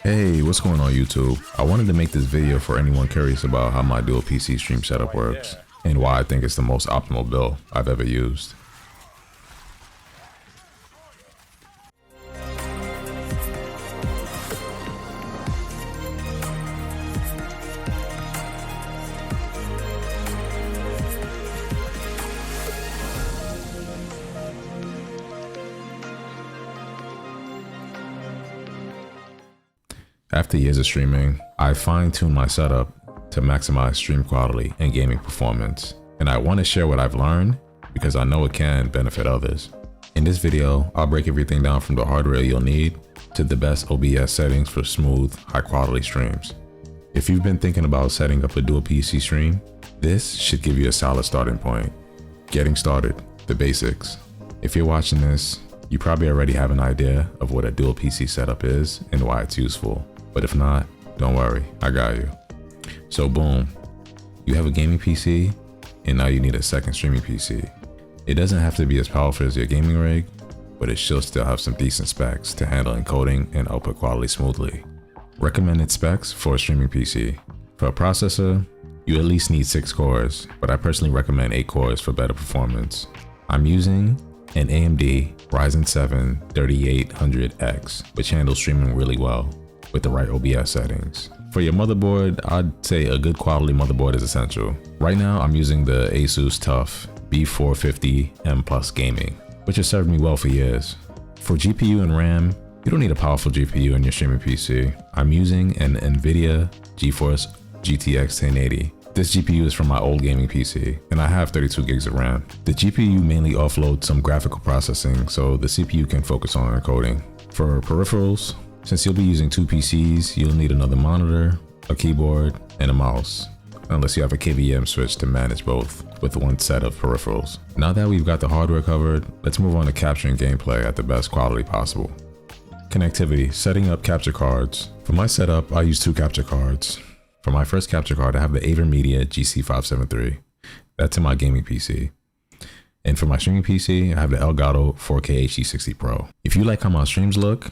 Hey, what's going on YouTube? I wanted to make this video for anyone curious about how my dual PC stream setup works and why I think it's the most optimal build I've ever used. After years of streaming, I fine-tuned my setup to maximize stream quality and gaming performance, and I want to share what I've learned because I know it can benefit others. In this video, I'll break everything down from the hardware you'll need to the best OBS settings for smooth, high-quality streams. If you've been thinking about setting up a dual PC stream, this should give you a solid starting point. Getting started, the basics. If you're watching this, you probably already have an idea of what a dual PC setup is and why it's useful. But if not, don't worry, I got you. So boom, you have a gaming PC and now you need a second streaming PC. It doesn't have to be as powerful as your gaming rig, but it should still have some decent specs to handle encoding and output quality smoothly. Recommended specs for a streaming PC. For a processor, you at least need 6 cores, but I personally recommend 8 cores for better performance. I'm using an AMD Ryzen 7 3800X, which handles streaming really well with the right OBS settings. For your motherboard, I'd say a good quality motherboard is essential. Right now, I'm using the ASUS TUF B450M Plus Gaming, which has served me well for years. For GPU and RAM, you don't need a powerful GPU in your streaming PC. I'm using an Nvidia GeForce GTX 1080. This GPU is from my old gaming PC, and I have 32 gigs of RAM. The GPU mainly offloads some graphical processing, so the CPU can focus on encoding. For peripherals, since you'll be using 2 PCs, you'll need another monitor, a keyboard, and a mouse, unless you have a KVM switch to manage both with one set of peripherals. Now that we've got the hardware covered, let's move on to capturing gameplay at the best quality possible. Connectivity, setting up capture cards. For my setup, I use 2 capture cards. For my first capture card, I have the AverMedia GC573. That's in my gaming PC. And for my streaming PC, I have the Elgato 4K HD60 Pro. If you like how my streams look,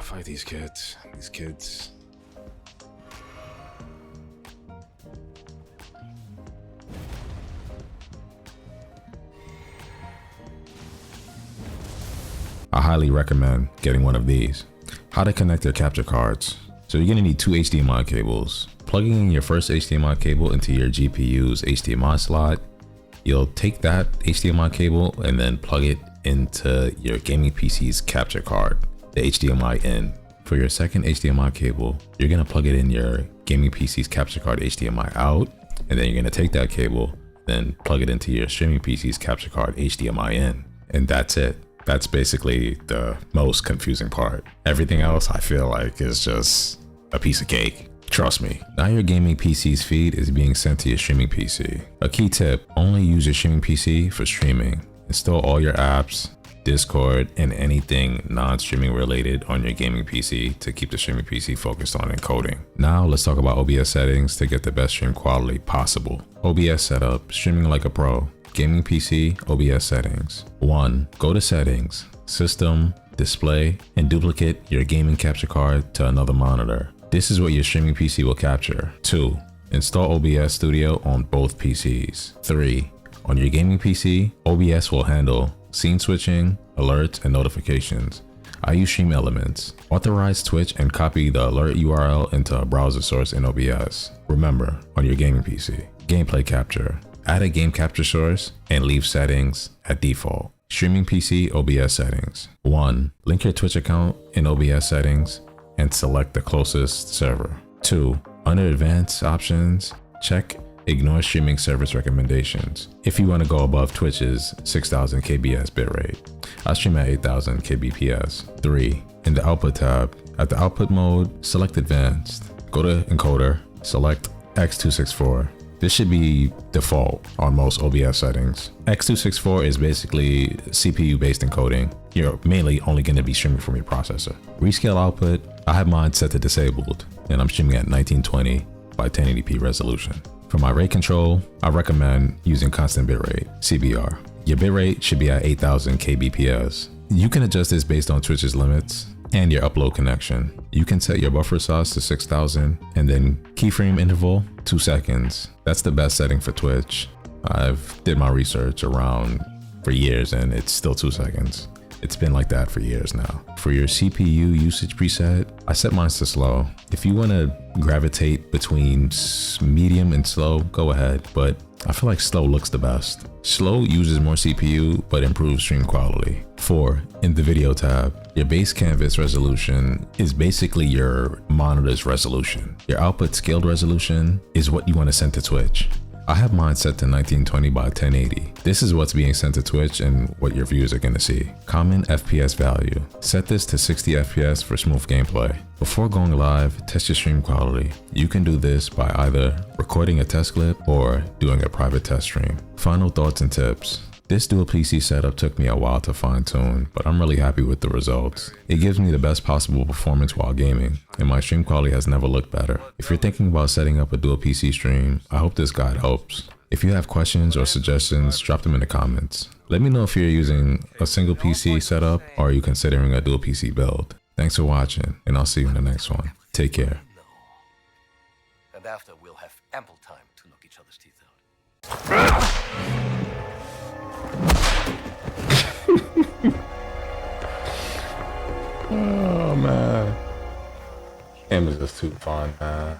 fight these kids. I highly recommend getting one of these. How to connect your capture cards. So you're gonna need 2 HDMI cables. Plugging in your first HDMI cable into your GPU's HDMI slot, you'll take that HDMI cable and then plug it into your gaming PC's capture card, the HDMI in. For your second HDMI cable, you're gonna plug it in your gaming PC's capture card HDMI out, and then you're gonna take that cable, then plug it into your streaming PC's capture card HDMI in. And that's it. That's basically the most confusing part. Everything else I feel like is just a piece of cake. Trust me. Now your gaming PC's feed is being sent to your streaming PC. A key tip, only use your streaming PC for streaming. Install all your apps, Discord, and anything non-streaming related on your gaming PC to keep the streaming PC focused on encoding. Now let's talk about OBS settings to get the best stream quality possible. OBS setup, streaming like a pro. Gaming PC, OBS settings. 1. Go to settings, system, display, and duplicate your gaming capture card to another monitor. This is what your streaming PC will capture. 2. Install OBS Studio on both PCs. 3. On your gaming PC, OBS will handle scene switching, alerts, and notifications. I use Stream Elements. Authorize Twitch and copy the alert URL into a browser source in OBS. Remember, on your gaming PC. Gameplay capture. Add a game capture source and leave settings at default. Streaming PC OBS settings. 1. Link your Twitch account in OBS settings and select the closest server. 2. Under advanced options, check ignore streaming service recommendations if you want to go above Twitch's 6000 kbps bitrate. I stream at 8000 kbps. 3. In the output tab, at the output mode, select advanced. Go to encoder, select X264. This should be default on most OBS settings. X264 is basically CPU based encoding. You're mainly only going to be streaming from your processor. Rescale output, I have mine set to disabled and I'm streaming at 1920 by 1080p resolution. For my rate control, I recommend using constant bitrate, CBR. Your bitrate should be at 8000 kbps. You can adjust this based on Twitch's limits and your upload connection. You can set your buffer size to 6000 and then keyframe interval 2 seconds. That's the best setting for Twitch. I've did my research around for years and it's still 2 seconds. It's been like that for years now. For your CPU usage preset, I set mine to slow. If you want to gravitate between medium and slow, go ahead, but I feel like slow looks the best. Slow uses more CPU, but improves stream quality. 4. In the video tab, your base canvas resolution is basically your monitor's resolution. Your output scaled resolution is what you want to send to Twitch. I have mine set to 1920 by 1080. This is what's being sent to Twitch and what your viewers are going to see. Common FPS value. Set this to 60 FPS for smooth gameplay. Before going live, test your stream quality. You can do this by either recording a test clip or doing a private test stream. Final thoughts and tips. This dual PC setup took me a while to fine tune, but I'm really happy with the results. It gives me the best possible performance while gaming, and my stream quality has never looked better. If you're thinking about setting up a dual PC stream, I hope this guide helps. If you have questions or suggestions, drop them in the comments. Let me know if you're using a single PC setup or are you considering a dual PC build. Thanks for watching, and I'll see you in the next one. Take care. And after, we'll have ample time to knock each other's teeth out. Oh man, game is just too fun, man.